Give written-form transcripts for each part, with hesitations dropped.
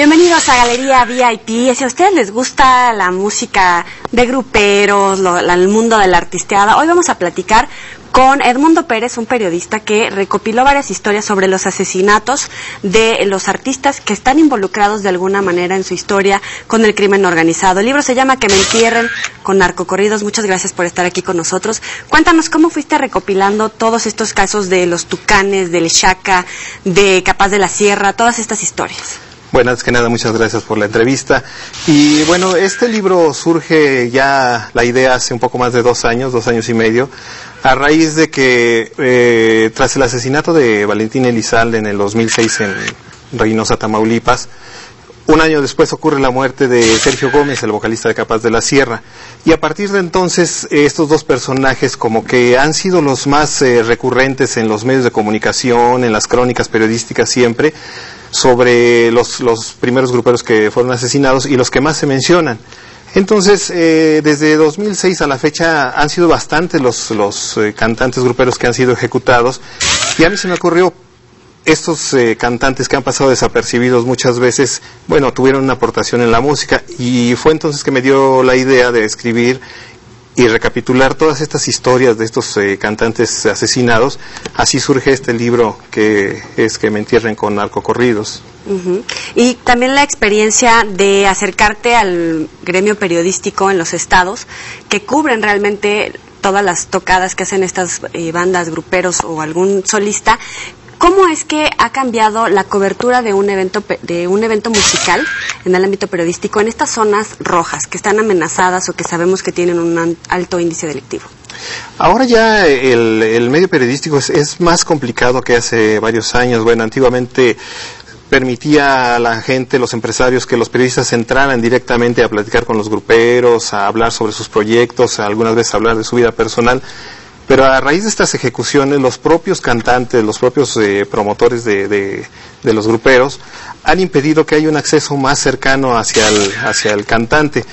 Bienvenidos a Galería VIP. Si a ustedes les gusta la música de gruperos, el mundo de la artisteada, hoy vamos a platicar con Edmundo Pérez, un periodista que recopiló varias historias sobre los asesinatos de los artistas que están involucrados de alguna manera en su historia con el crimen organizado. El libro se llama Que me entierren, con narcocorridos. Muchas gracias por estar aquí con nosotros. Cuéntanos cómo fuiste recopilando todos estos casos de los Tucanes, del Chaca, de Capaz de la Sierra, todas estas historias. Bueno, antes que nada, muchas gracias por la entrevista. Y bueno, este libro surge ya, la idea hace un poco más de 2 años y medio, a raíz de que tras el asesinato de Valentín Elizalde en el 2006 en Reynosa, Tamaulipas, un año después ocurre la muerte de Sergio Gómez, el vocalista de Capaz de la Sierra. Y a partir de entonces, estos dos personajes como que han sido los más recurrentes en los medios de comunicación, en las crónicas periodísticas siempre, sobre los primeros gruperos que fueron asesinados y los que más se mencionan. Entonces, desde 2006 a la fecha han sido bastantes los cantantes gruperos que han sido ejecutados, y a mí se me ocurrió, estos cantantes que han pasado desapercibidos muchas veces, bueno, tuvieron una aportación en la música, y fue entonces que me dio la idea de escribir y recapitular todas estas historias de estos cantantes asesinados. Así surge este libro que es Que me entierren, con narcocorridos. Y también la experiencia de acercarte al gremio periodístico en los estados, que cubren realmente todas las tocadas que hacen estas bandas, gruperos o algún solista. ¿Cómo es que ha cambiado la cobertura de un evento musical en el ámbito periodístico en estas zonas rojas que están amenazadas o que sabemos que tienen un alto índice delictivo? Ahora ya el medio periodístico es más complicado que hace varios años. Bueno, antiguamente permitía a la gente, los empresarios, que los periodistas entraran directamente a platicar con los gruperos, a hablar sobre sus proyectos, a algunas veces hablar de su vida personal. Pero a raíz de estas ejecuciones, los propios cantantes, los propios promotores de los gruperos han impedido que haya un acceso más cercano hacia el cantante.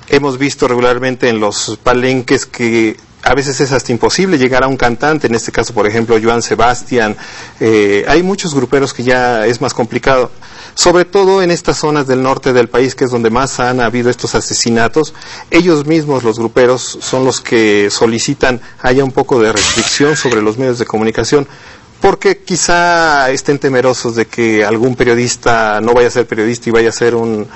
Hemos visto regularmente en los palenques que a veces es hasta imposible llegar a un cantante, en este caso, por ejemplo, Joan Sebastián. Hay muchos gruperos que ya es más complicado, sobre todo en estas zonas del norte del país, que es donde más han habido estos asesinatos. Ellos mismos, los gruperos, son los que solicitan haya un poco de restricción sobre los medios de comunicación, porque quizá estén temerosos de que algún periodista no vaya a ser periodista y vaya a ser un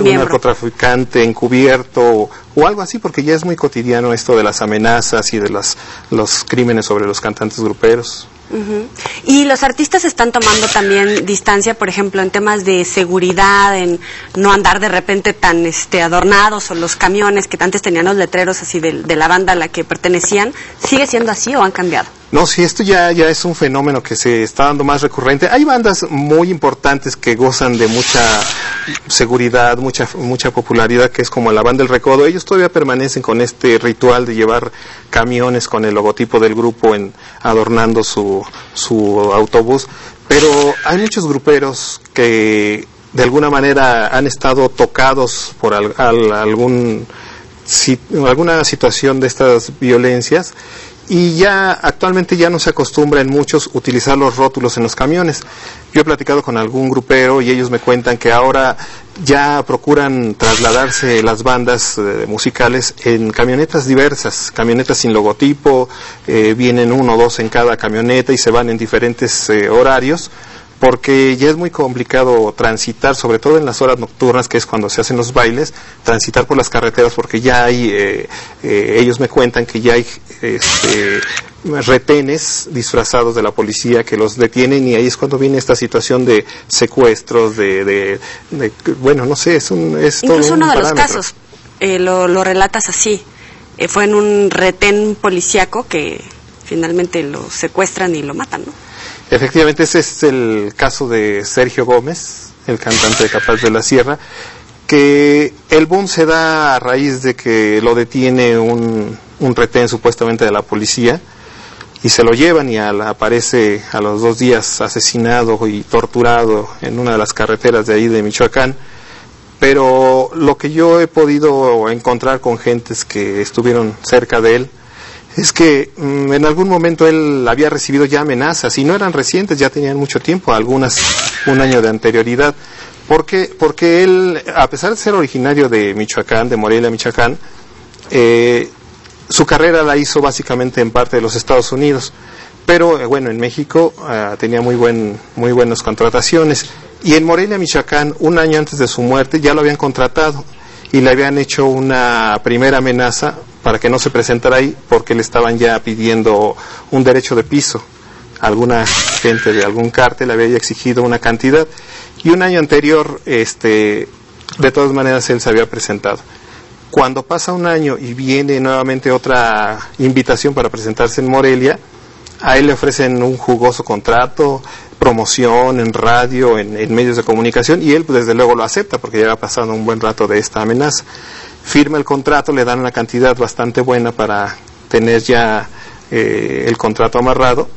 narcotraficante encubierto o algo así, porque ya es muy cotidiano esto de las amenazas y de los crímenes sobre los cantantes gruperos. Y los artistas están tomando también distancia, por ejemplo, en temas de seguridad, en no andar de repente tan adornados, o los camiones que antes tenían los letreros así de la banda a la que pertenecían. ¿Sigue siendo así o han cambiado? No, sí, esto ya es un fenómeno que se está dando más recurrente. Hay bandas muy importantes que gozan de mucha seguridad, mucha popularidad, que es como la banda El Recodo. Ellos todavía permanecen con este ritual de llevar camiones con el logotipo del grupo adornando su autobús, pero hay muchos gruperos que de alguna manera han estado tocados por alguna situación de estas violencias, y ya actualmente ya no se acostumbra en muchos utilizar los rótulos en los camiones. Yo he platicado con algún grupero y ellos me cuentan que ahora ya procuran trasladarse las bandas musicales en camionetas diversas, camionetas sin logotipo, vienen 1 o 2 en cada camioneta y se van en diferentes horarios, porque ya es muy complicado transitar, sobre todo en las horas nocturnas, que es cuando se hacen los bailes, transitar por las carreteras, porque ya hay, ellos me cuentan que ya hay retenes disfrazados de la policía que los detienen, y ahí es cuando viene esta situación de secuestros, bueno, no sé, incluso uno de los casos, lo relatas así, fue en un retén policíaco que finalmente lo secuestran y lo matan, ¿no? Efectivamente, ese es el caso de Sergio Gómez, el cantante de Capaz de la Sierra, que el boom se da a raíz de que lo detiene un retén supuestamente de la policía, y se lo llevan, y aparece a los 2 días asesinado y torturado en una de las carreteras de ahí de Michoacán. Pero lo que yo he podido encontrar con gentes que estuvieron cerca de él es que en algún momento él había recibido ya amenazas, y no eran recientes, ya tenían mucho tiempo, algunas un año de anterioridad, porque él, a pesar de ser originario de Michoacán, de Morelia, Michoacán, su carrera la hizo básicamente en parte de los Estados Unidos, pero bueno, en México tenía muy buenas contrataciones, y en Morelia, Michoacán, un año antes de su muerte ya lo habían contratado y le habían hecho una primera amenaza para que no se presentara ahí, porque le estaban ya pidiendo un derecho de piso. Alguna gente de algún cártel le había ya exigido una cantidad, y un año anterior, de todas maneras, él se había presentado. Cuando pasa un año y viene nuevamente otra invitación para presentarse en Morelia, a él le ofrecen un jugoso contrato, promoción en radio, en medios de comunicación, y él pues, desde luego lo acepta, porque ya ha pasado un buen rato de esta amenaza. Firma el contrato, le dan una cantidad bastante buena para tener ya el contrato amarrado.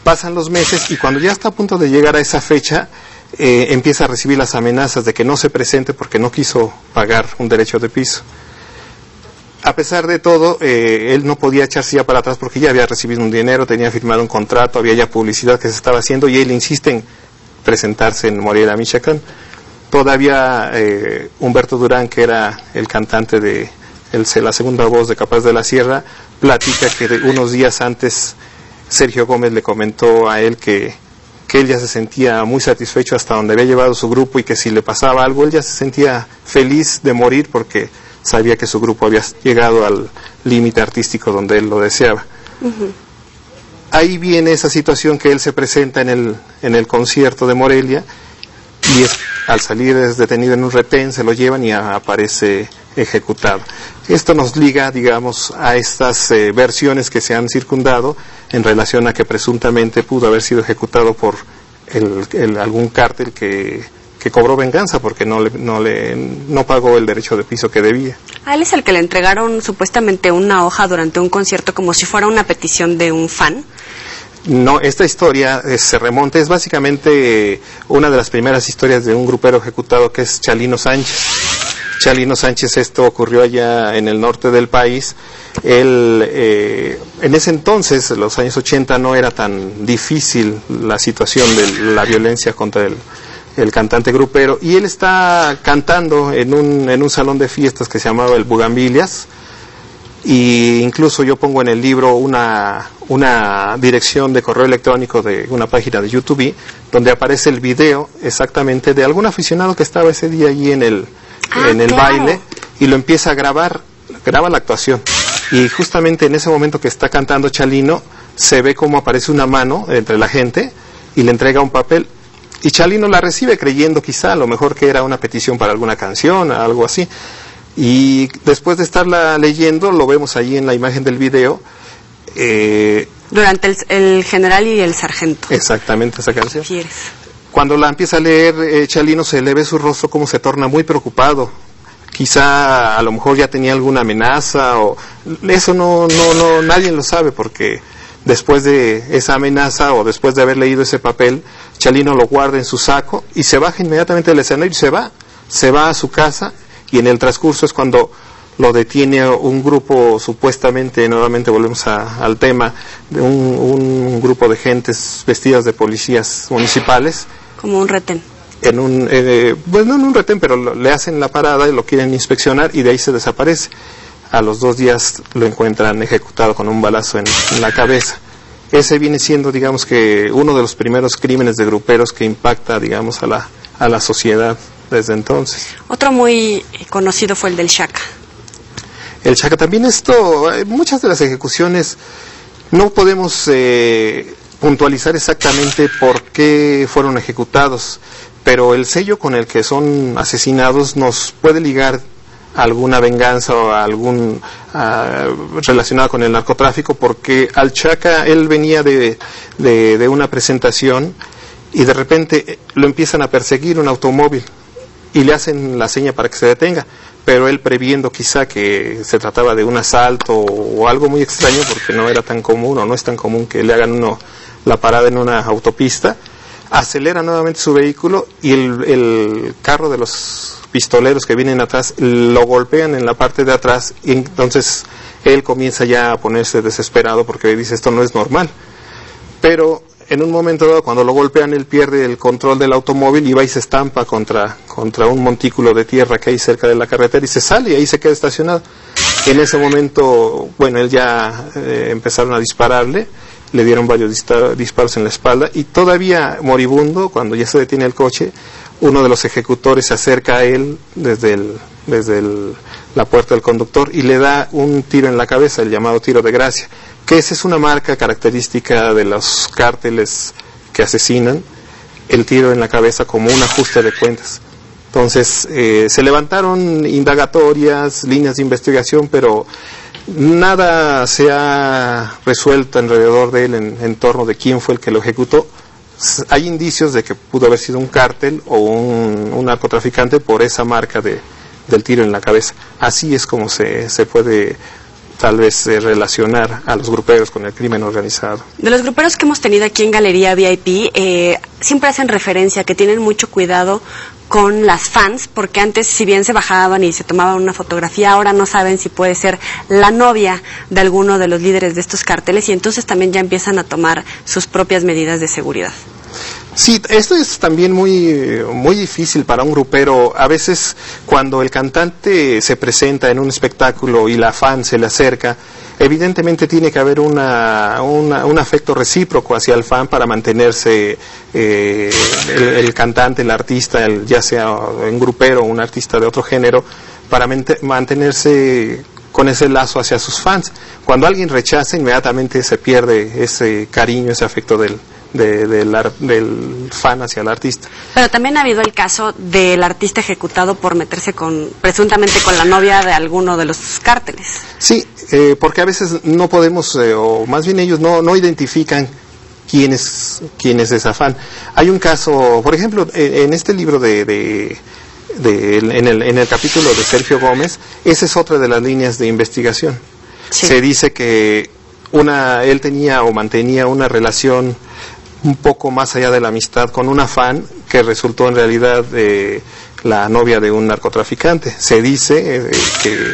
Pasan los meses, y cuando ya está a punto de llegar a esa fecha, empieza a recibir las amenazas de que no se presente porque no quiso pagar un derecho de piso. A pesar de todo, él no podía echarse ya para atrás, porque ya había recibido un dinero, tenía firmado un contrato, había ya publicidad que se estaba haciendo, y él insiste en presentarse en Morelia, Michoacán. Todavía Humberto Durán, que era el cantante de la segunda voz de Capaz de la Sierra, platica que unos días antes Sergio Gómez le comentó a él que él ya se sentía muy satisfecho hasta donde había llevado su grupo, y que si le pasaba algo él ya se sentía feliz de morir, porque sabía que su grupo había llegado al límite artístico donde él lo deseaba. Uh-huh. Ahí viene esa situación que él se presenta en el concierto de Morelia, y al salir es detenido en un retén, se lo llevan y aparece ejecutado. Esto nos liga, digamos, a estas versiones que se han circundado en relación a que presuntamente pudo haber sido ejecutado por algún cártel que cobró venganza porque no pagó el derecho de piso que debía. A él es el que le entregaron supuestamente una hoja durante un concierto como si fuera una petición de un fan. No, esta historia se remonta, es básicamente una de las primeras historias de un grupero ejecutado, que es Chalino Sánchez. Chalino Sánchez, esto ocurrió allá en el norte del país. Él, en ese entonces, en los años 80, no era tan difícil la situación de la violencia contra el cantante grupero, y él está cantando en un salón de fiestas que se llamaba el Bugambilias, y incluso yo pongo en el libro una dirección de correo electrónico de una página de YouTube donde aparece el video exactamente de algún aficionado que estaba ese día allí en el claro, baile, y lo empieza a graba la actuación, y justamente en ese momento que está cantando Chalino se ve cómo aparece una mano entre la gente y le entrega un papel, y Chalino la recibe creyendo quizá a lo mejor que era una petición para alguna canción, algo así. Y después de estarla leyendo, lo vemos allí en la imagen del video. Durante el general y el sargento. Exactamente, esa canción. Fieres. Cuando la empieza a leer, Chalino, se le ve su rostro como se torna muy preocupado. Quizá a lo mejor ya tenía alguna amenaza, o eso no nadie lo sabe, porque después de esa amenaza o después de haber leído ese papel, Chalino lo guarda en su saco y se baja inmediatamente del escenario y se va a su casa. Y en el transcurso es cuando lo detiene un grupo, supuestamente, nuevamente volvemos al tema, de un grupo de gentes vestidas de policías municipales. Como un retén. Pues no en un retén, pero le hacen la parada y lo quieren inspeccionar, y de ahí se desaparece. A los 2 días lo encuentran ejecutado con un balazo en la cabeza. Ese viene siendo, digamos, que uno de los primeros crímenes de gruperos que impacta, digamos, a la sociedad desde entonces. Otro muy conocido fue el del Chaca. El Chaca también, muchas de las ejecuciones no podemos puntualizar exactamente por qué fueron ejecutados, pero el sello con el que son asesinados nos puede ligar a alguna venganza o a algún relacionado con el narcotráfico, porque al Chaca, él venía de una presentación y de repente lo empiezan a perseguir un automóvil y le hacen la seña para que se detenga, pero él, previendo quizá que se trataba de un asalto o algo muy extraño, porque no era tan común o no es tan común que le hagan la parada en una autopista, acelera nuevamente su vehículo y el carro de los pistoleros que vienen atrás lo golpean en la parte de atrás, y entonces él comienza ya a ponerse desesperado porque dice esto no es normal. Pero en un momento dado, cuando lo golpean, él pierde el control del automóvil y va y se estampa contra un montículo de tierra que hay cerca de la carretera y se sale y ahí se queda estacionado. En ese momento, bueno, él ya empezaron a dispararle, le dieron varios disparos en la espalda y todavía moribundo, cuando ya se detiene el coche, uno de los ejecutores se acerca a él desde la puerta del conductor y le da un tiro en la cabeza, el llamado tiro de gracia, que esa es una marca característica de los cárteles que asesinan, el tiro en la cabeza como un ajuste de cuentas. Entonces, se levantaron indagatorias, líneas de investigación, pero nada se ha resuelto alrededor de él en torno de quién fue el que lo ejecutó. Hay indicios de que pudo haber sido un cártel o un narcotraficante por esa marca del tiro en la cabeza. Así es como se puede tal vez relacionar a los gruperos con el crimen organizado. De los gruperos que hemos tenido aquí en Galería VIP, siempre hacen referencia que tienen mucho cuidado con las fans, porque antes, si bien se bajaban y se tomaban una fotografía, ahora no saben si puede ser la novia de alguno de los líderes de estos cárteles, y entonces también ya empiezan a tomar sus propias medidas de seguridad. Sí, esto es también muy difícil para un grupero. A veces cuando el cantante se presenta en un espectáculo y la fan se le acerca, evidentemente tiene que haber un afecto recíproco hacia el fan para mantenerse el cantante, el artista, ya sea un grupero o un artista de otro género, para mantenerse con ese lazo hacia sus fans. Cuando alguien rechaza, inmediatamente se pierde ese cariño, ese afecto del fan hacia el artista. Pero también ha habido el caso del artista ejecutado por meterse presuntamente con la novia de alguno de los cárteles. Sí, porque a veces no podemos, o más bien ellos no identifican quién es esa fan. Hay un caso, por ejemplo, en este libro en el capítulo de Sergio Gómez, esa es otra de las líneas de investigación. Sí. Se dice que él tenía o mantenía una relación un poco más allá de la amistad con una fan que resultó en realidad la novia de un narcotraficante. Se dice que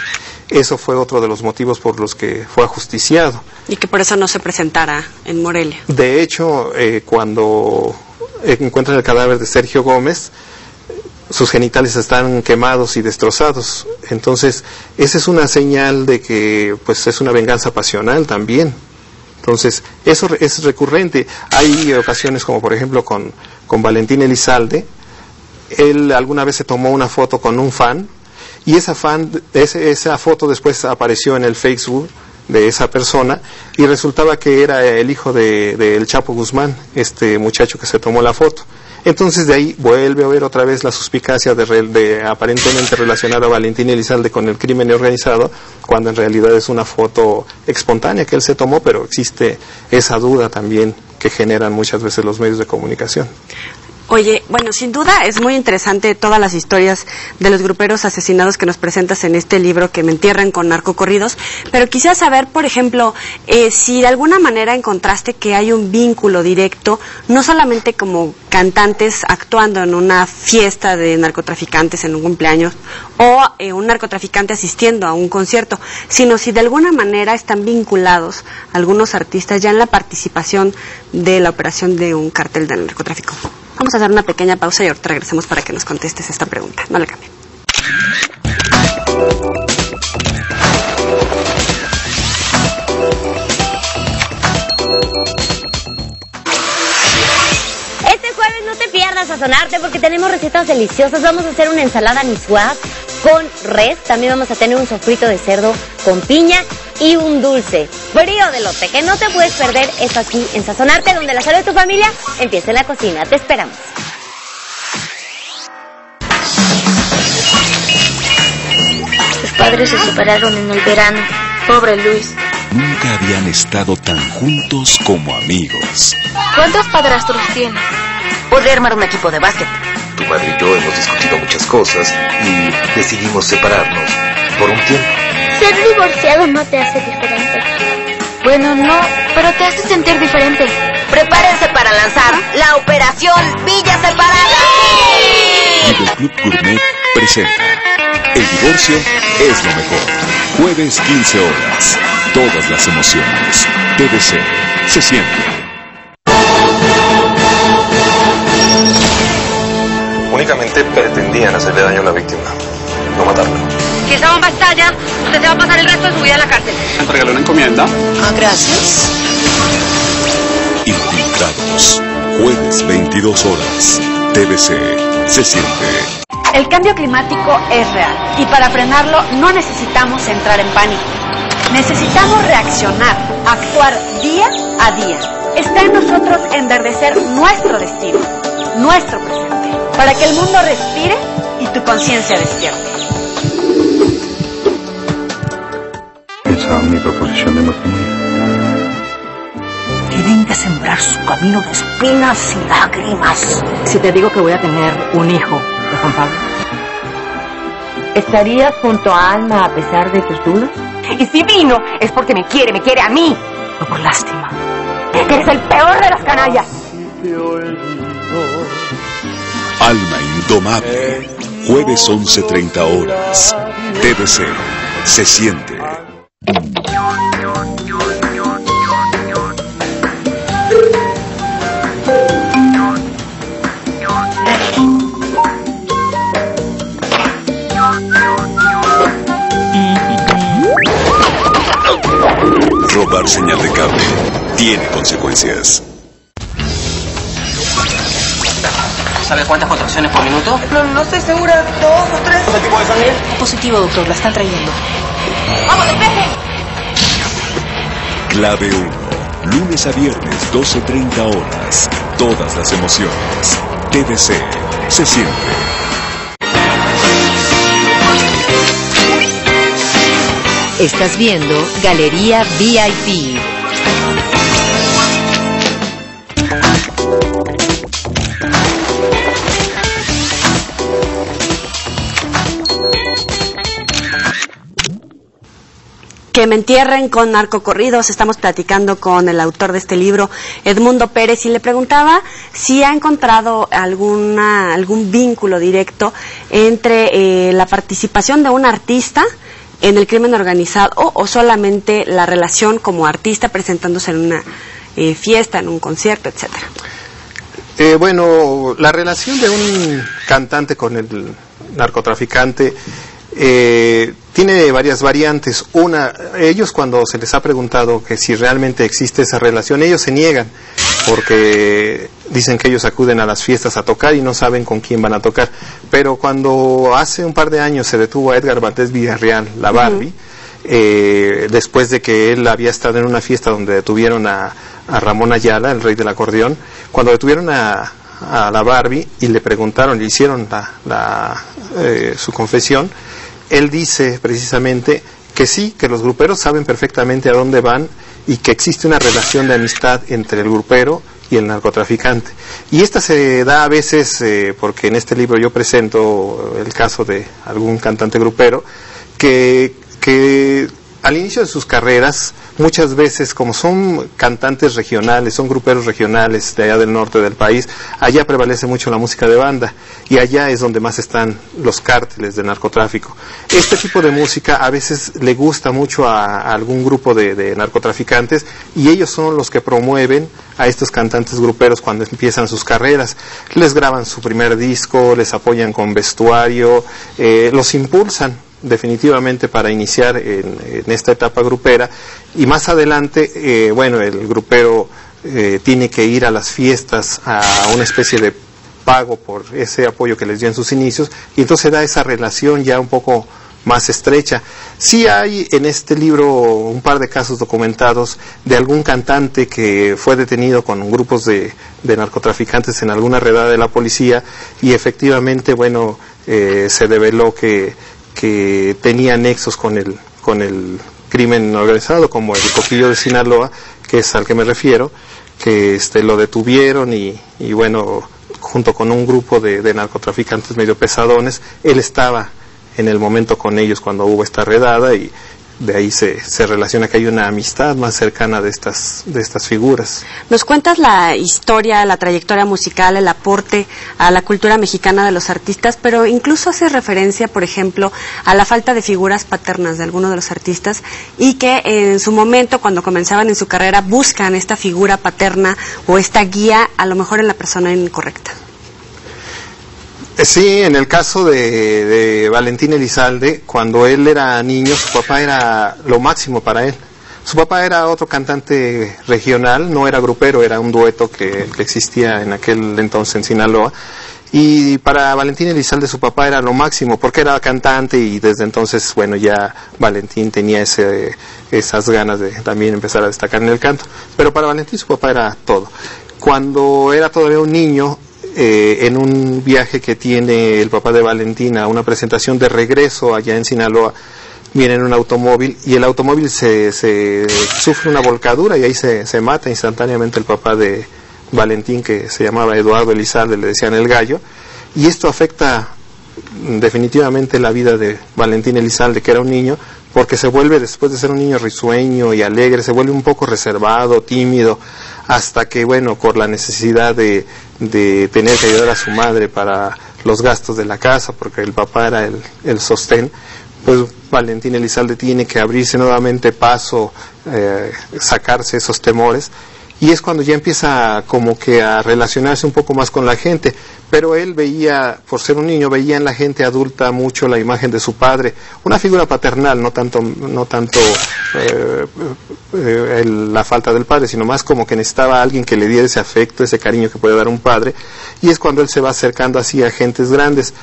eso fue otro de los motivos por los que fue ajusticiado. Y que por eso no se presentara en Morelia. De hecho, cuando encuentran el cadáver de Sergio Gómez, sus genitales están quemados y destrozados. Entonces, esa es una señal de que pues es una venganza pasional también. Entonces, eso es recurrente. Hay ocasiones como por ejemplo con Valentín Elizalde. Él alguna vez se tomó una foto con un fan y esa foto después apareció en el Facebook de esa persona y resultaba que era el hijo del Chapo Guzmán, este muchacho que se tomó la foto. Entonces de ahí vuelve a haber otra vez la suspicacia de aparentemente relacionar a Valentín Elizalde con el crimen organizado, cuando en realidad es una foto espontánea que él se tomó, pero existe esa duda también que generan muchas veces los medios de comunicación. Oye, bueno, sin duda es muy interesante todas las historias de los gruperos asesinados que nos presentas en este libro, que me entierran con narcocorridos, pero quisiera saber, por ejemplo, si de alguna manera encontraste que hay un vínculo directo, no solamente como cantantes actuando en una fiesta de narcotraficantes en un cumpleaños, o un narcotraficante asistiendo a un concierto, sino si de alguna manera están vinculados algunos artistas ya en la participación de la operación de un cártel del narcotráfico. Vamos a hacer una pequeña pausa y ahorita regresamos para que nos contestes esta pregunta. No le cambien. Este jueves no te pierdas Sazonarte porque tenemos recetas deliciosas. Vamos a hacer una ensalada niçoise con res. También vamos a tener un sofrito de cerdo con piña y un dulce frío de elote que no te puedes perder. Esto aquí en Sazonarte, donde la salud de tu familia empieza en la cocina. Te esperamos. Sus padres se separaron en el verano. Pobre Luis. Nunca habían estado tan juntos como amigos. ¿Cuántos padrastros tienes? Podría armar un equipo de básquet. Tu madre y yo hemos discutido muchas cosas y decidimos separarnos por un tiempo. Ser divorciado no te hace diferente. Bueno, no, pero te hace sentir diferente. Prepárense para lanzar la Operación Villa Separada. Videoclub Gourmet presenta El divorcio es lo mejor. Jueves 15 horas. Todas las emociones. TVC. Se siente. Únicamente pretendían hacerle daño a la víctima, no matarla. Si esa bomba estalla, usted se va a pasar el resto de su vida en la cárcel. Entregale una encomienda. Ah, gracias. Infiltrados. Jueves 22 horas. TVC. Se siente. El cambio climático es real y para frenarlo no necesitamos entrar en pánico. Necesitamos reaccionar, actuar día a día. Está en nosotros enverdecer nuestro destino, nuestro presente, para que el mundo respire y tu conciencia despierte. Esa es mi proposición de matrimonio. Tienen que sembrar su camino de espinas y lágrimas. Si te digo que voy a tener un hijo de Juan Pablo, ¿estarías junto a Alma a pesar de tus dudas? y si vino es porque me quiere a mí, no por lástima. Eres el peor de las canallas. Alma indomable. Jueves 11:30 horas. TVC. Se siente. Robar señal de cable tiene consecuencias. ¿Sabe cuántas contracciones por minuto? No estoy segura, 2 o 3. ¿Qué tipo de sangre? Positivo, doctor, la están trayendo. ¡Vamos, despeje! Clave 1. Lunes a viernes, 12:30 horas. Todas las emociones. TVC. Se siente. Estás viendo Galería VIP. Que me entierren con narcocorridos. Estamos platicando con el autor de este libro, Edmundo Pérez, y le preguntaba si ha encontrado algún vínculo directo entre la participación de un artista en el crimen organizado o solamente la relación como artista presentándose en una fiesta, en un concierto, etcétera. Bueno, la relación de un cantante con el narcotraficante tiene varias variantes. Una, ellos cuando se les ha preguntado que si realmente existe esa relación, ellos se niegan, porque dicen que ellos acuden a las fiestas a tocar y no saben con quién van a tocar. Pero cuando hace un par de años se detuvo a Edgar Valdés Villarreal, la Barbie, después de que él había estado en una fiesta donde detuvieron a Ramón Ayala, el rey del acordeón, cuando detuvieron a la Barbie y le preguntaron, le hicieron su confesión, él dice precisamente que sí, que los gruperos saben perfectamente a dónde van y que existe una relación de amistad entre el grupero y el narcotraficante. Y esta se da a veces, porque en este libro yo presento el caso de algún cantante grupero, que al inicio de sus carreras, muchas veces, como son cantantes regionales, son gruperos regionales de allá del norte del país, allá prevalece mucho la música de banda, y allá es donde más están los cárteles de narcotráfico. Este tipo de música a veces le gusta mucho a algún grupo de narcotraficantes, y ellos son los que promueven a estos cantantes gruperos cuando empiezan sus carreras. Les graban su primer disco, les apoyan con vestuario, los impulsan definitivamente para iniciar en esta etapa grupera, y más adelante, bueno, el grupero tiene que ir a las fiestas a una especie de pago por ese apoyo que les dio en sus inicios, y entonces da esa relación ya un poco más estrecha. Sí hay en este libro un par de casos documentados de algún cantante que fue detenido con grupos de narcotraficantes en alguna redada de la policía, y efectivamente, bueno, se develó que tenía nexos con el crimen organizado, como el Coquillo de Sinaloa, que es al que me refiero, que lo detuvieron y bueno, junto con un grupo de narcotraficantes medio pesadones, él estaba en el momento con ellos cuando hubo esta redada, y de ahí se relaciona que hay una amistad más cercana de estas figuras. Nos cuentas la historia, la trayectoria musical, el aporte a la cultura mexicana de los artistas, pero incluso hace referencia, por ejemplo, a la falta de figuras paternas de algunos de los artistas y que en su momento, cuando comenzaban en su carrera, buscan esta figura paterna o esta guía, a lo mejor en la persona incorrecta. Sí, en el caso de Valentín Elizalde, cuando él era niño, su papá era lo máximo para él. Su papá era otro cantante regional, no era grupero, era un dueto que existía en aquel entonces en Sinaloa. Y para Valentín Elizalde su papá era lo máximo, porque era cantante y desde entonces, bueno, ya Valentín tenía esas ganas de también empezar a destacar en el canto. Pero para Valentín su papá era todo. Cuando era todavía un niño, en un viaje que tiene el papá de Valentina, una presentación de regreso allá en Sinaloa, viene en un automóvil y el automóvil se sufre una volcadura y ahí se mata instantáneamente el papá de Valentín, que se llamaba Eduardo Elizalde, le decían el gallo, y esto afecta definitivamente la vida de Valentín Elizalde, que era un niño, porque se vuelve, después de ser un niño risueño y alegre, se vuelve un poco reservado, tímido, hasta que, bueno, por la necesidad de tener que ayudar a su madre para los gastos de la casa, porque el papá era el sostén, pues Valentín Elizalde tiene que abrirse nuevamente paso, sacarse esos temores, y es cuando ya empieza como que a relacionarse un poco más con la gente. Pero él veía, por ser un niño, veía en la gente adulta mucho la imagen de su padre, una figura paternal, no tanto la falta del padre, sino más como que necesitaba a alguien que le diera ese afecto, ese cariño que puede dar un padre, y es cuando él se va acercando así a gentes grandes.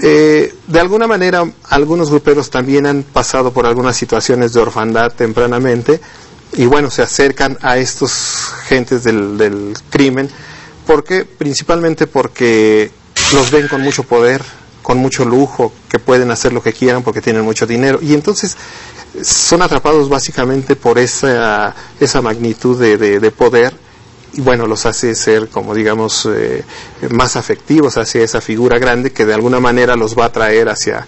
De alguna manera, algunos gruperos también han pasado por algunas situaciones de orfandad tempranamente, y bueno, se acercan a estos gentes del crimen, principalmente porque los ven con mucho poder, con mucho lujo, que pueden hacer lo que quieran porque tienen mucho dinero, y entonces son atrapados básicamente por esa magnitud de poder, y bueno, los hace ser, como digamos, más afectivos hacia esa figura grande que de alguna manera los va a traer hacia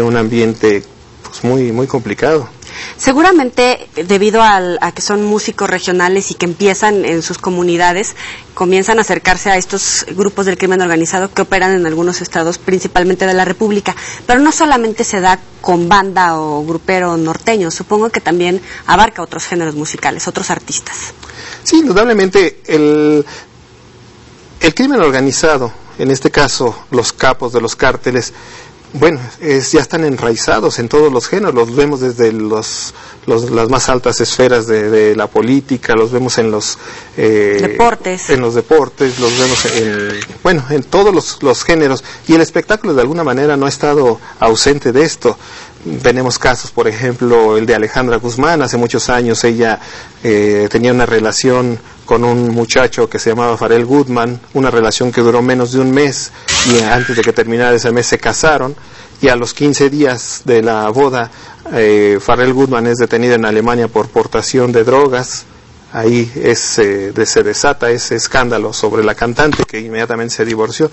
un ambiente pues muy, muy complicado. Seguramente, debido a que son músicos regionales y que empiezan en sus comunidades, comienzan a acercarse a estos grupos del crimen organizado que operan en algunos estados, principalmente de la República. Pero no solamente se da con banda o grupero norteño, supongo que también abarca otros géneros musicales, otros artistas. Sí, indudablemente el crimen organizado, en este caso los capos de los cárteles, bueno, ya están enraizados en todos los géneros, los vemos desde las más altas esferas de la política, los vemos en los deportes, los vemos en todos los géneros, y el espectáculo de alguna manera no ha estado ausente de esto. Tenemos casos, por ejemplo, el de Alejandra Guzmán. Hace muchos años ella tenía una relación con un muchacho que se llamaba Farel Goodman, una relación que duró menos de un mes, y antes de que terminara ese mes se casaron, y a los 15 días de la boda Farel Goodman es detenido en Alemania por portación de drogas. Ahí se desata ese escándalo sobre la cantante, que inmediatamente se divorció.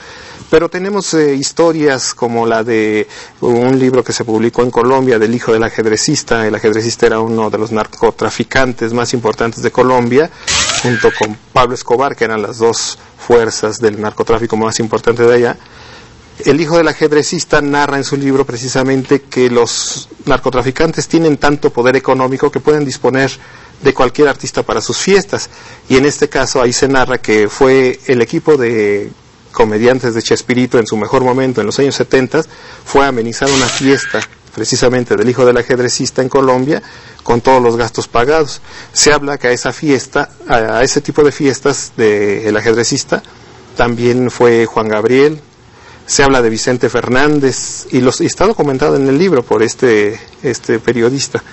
Pero tenemos historias como la de un libro que se publicó en Colombia del hijo del ajedrecista. El ajedrecista era uno de los narcotraficantes más importantes de Colombia, junto con Pablo Escobar, que eran las dos fuerzas del narcotráfico más importantes de allá. El hijo del ajedrecista narra en su libro precisamente que los narcotraficantes tienen tanto poder económico que pueden disponer de cualquier artista para sus fiestas, y en este caso ahí se narra que fue el equipo de comediantes de Chespirito en su mejor momento en los años 70, fue a amenizar una fiesta precisamente del hijo del ajedrecista en Colombia, con todos los gastos pagados. Se habla que a esa fiesta, a ese tipo de fiestas del ajedrecista, también fue Juan Gabriel. Se habla de Vicente Fernández, y está documentado en el libro por este periodista.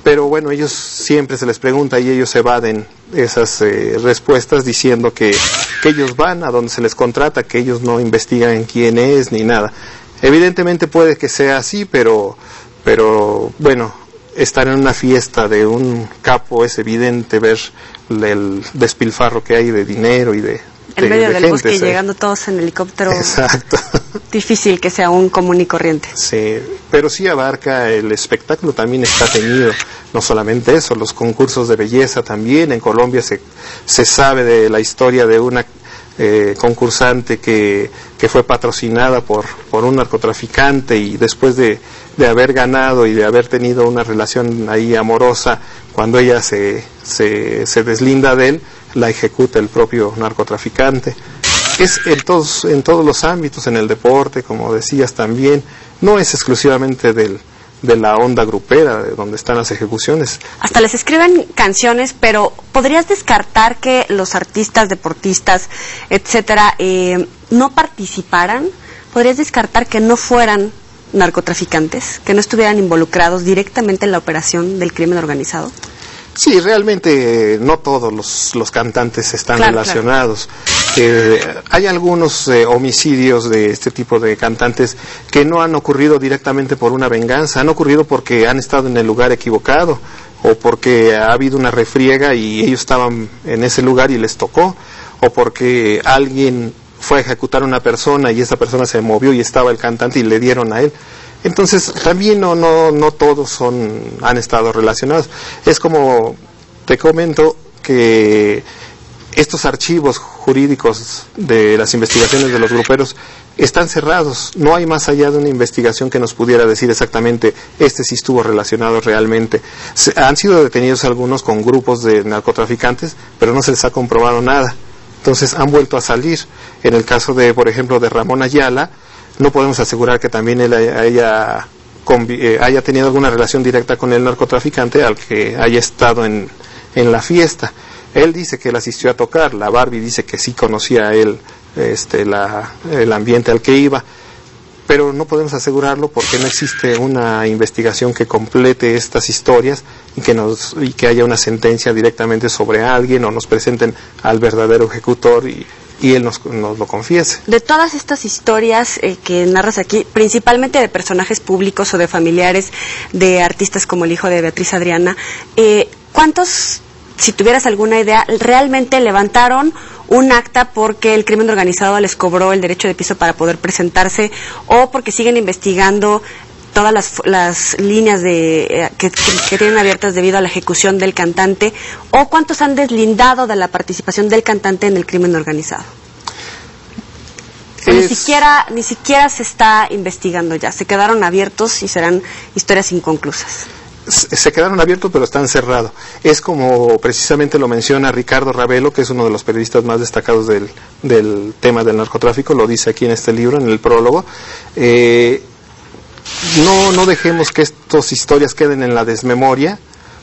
Pero bueno, ellos siempre se les pregunta y ellos evaden esas respuestas diciendo que ellos van a donde se les contrata, que ellos no investigan quién es ni nada. Evidentemente puede que sea así, pero bueno, estar en una fiesta de un capo es evidente ver el despilfarro que hay de dinero y de En medio del gente, bosque, sí. llegando todos en helicóptero. Exacto. Difícil que sea un común y corriente. Sí, pero sí abarca el espectáculo, también está teñido. No solamente eso, los concursos de belleza también. En Colombia se sabe de la historia de una concursante que fue patrocinada por un narcotraficante, y después de haber ganado y de haber tenido una relación ahí amorosa, cuando ella se deslinda de él, la ejecuta el propio narcotraficante. Es en todos los ámbitos, en el deporte, como decías también, no es exclusivamente de la onda grupera, de donde están las ejecuciones. Hasta les escriben canciones, pero ¿podrías descartar que los artistas, deportistas, etcétera, no participaran? ¿Podrías descartar que no fueran narcotraficantes, que no estuvieran involucrados directamente en la operación del crimen organizado? Sí, realmente no todos los cantantes están relacionados. Hay algunos homicidios de este tipo de cantantes que no han ocurrido directamente por una venganza, han ocurrido porque han estado en el lugar equivocado, o porque ha habido una refriega y ellos estaban en ese lugar y les tocó, o porque alguien fue a ejecutar a una persona y esa persona se movió y estaba el cantante y le dieron a él. Entonces también no todos han estado relacionados. Es como te comento que estos archivos jurídicos de las investigaciones de los gruperos están cerrados. No hay más allá de una investigación que nos pudiera decir exactamente este sí estuvo relacionado realmente. Han sido detenidos algunos con grupos de narcotraficantes, pero no se les ha comprobado nada. Entonces han vuelto a salir. En el caso de, por ejemplo, de Ramón Ayala, no podemos asegurar que también él haya tenido alguna relación directa con el narcotraficante al que haya estado en la fiesta. Él dice que él asistió a tocar, la Barbie dice que sí conocía a él el ambiente al que iba, pero no podemos asegurarlo porque no existe una investigación que complete estas historias y que haya una sentencia directamente sobre alguien, o nos presenten al verdadero ejecutor y él nos lo confiese. De todas estas historias que narras aquí, principalmente de personajes públicos o de familiares de artistas como el hijo de Beatriz Adriana, ¿cuántos, si tuvieras alguna idea, realmente levantaron un acta porque el crimen organizado les cobró el derecho de piso para poder presentarse, o porque siguen investigando todas las líneas que tienen abiertas debido a la ejecución del cantante, o cuántos han deslindado de la participación del cantante en el crimen organizado? Ni siquiera se está investigando ya, se quedaron abiertos y serán historias inconclusas. Se quedaron abiertos, pero están cerrados. Es como precisamente lo menciona Ricardo Ravelo, que es uno de los periodistas más destacados del tema del narcotráfico, lo dice aquí en este libro, en el prólogo. No dejemos que estas historias queden en la desmemoria,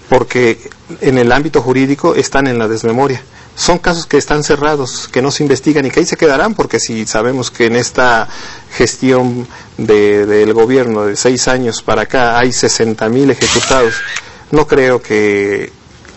porque en el ámbito jurídico están en la desmemoria. Son casos que están cerrados, que no se investigan y que ahí se quedarán, porque si sabemos que en esta gestión del gobierno de 6 años para acá hay 60,000 ejecutados, no creo que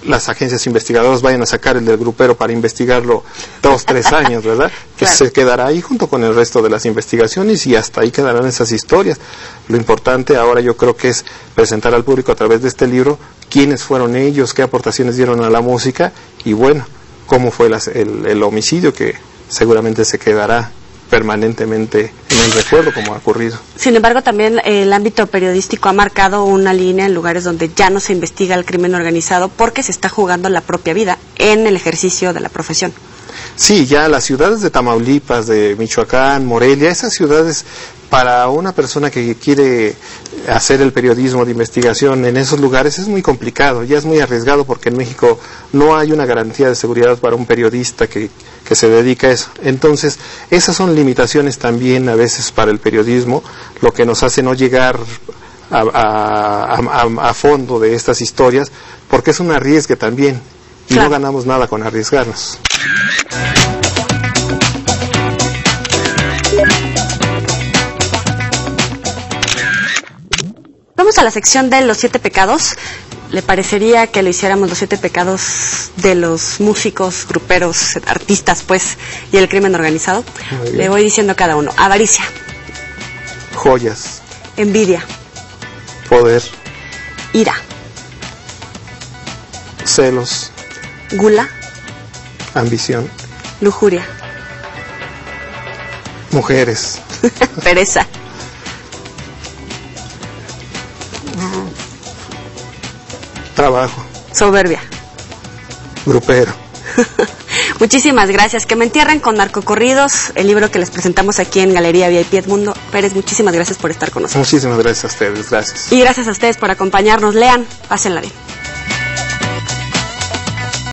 las agencias investigadoras vayan a sacar el del grupero para investigarlo 2-3 años, ¿verdad? Que se quedará ahí junto con el resto de las investigaciones y hasta ahí quedarán esas historias. Lo importante ahora yo creo que es presentar al público a través de este libro quiénes fueron ellos, qué aportaciones dieron a la música y bueno, cómo fue el homicidio, que seguramente se quedará permanentemente en el recuerdo como ha ocurrido. Sin embargo, también el ámbito periodístico ha marcado una línea en lugares donde ya no se investiga el crimen organizado porque se está jugando la propia vida en el ejercicio de la profesión. Sí, ya las ciudades de Tamaulipas, de Michoacán, Morelia, esas ciudades, para una persona que quiere hacer el periodismo de investigación en esos lugares es muy complicado, ya es muy arriesgado, porque en México no hay una garantía de seguridad para un periodista que se dedica a eso. Entonces, esas son limitaciones también a veces para el periodismo, lo que nos hace no llegar a fondo de estas historias, porque es un arriesgue también, y claro, no ganamos nada con arriesgarnos. Vamos a la sección de los 7 pecados. ¿Le parecería que lo hiciéramos los 7 pecados de los músicos, gruperos, artistas, pues, y el crimen organizado? Le voy diciendo cada uno. Avaricia. Joyas. Envidia. Poder. Ira. Celos. Gula. Ambición. Lujuria. Mujeres. Pereza. Trabajo. Soberbia. Grupero. Muchísimas gracias. Que me entierren con Narcocorridos, el libro que les presentamos aquí en Galería VIP. Edmundo Pérez, muchísimas gracias por estar con nosotros. Muchísimas gracias a ustedes, gracias. Y gracias a ustedes por acompañarnos. Lean, pásenla bien.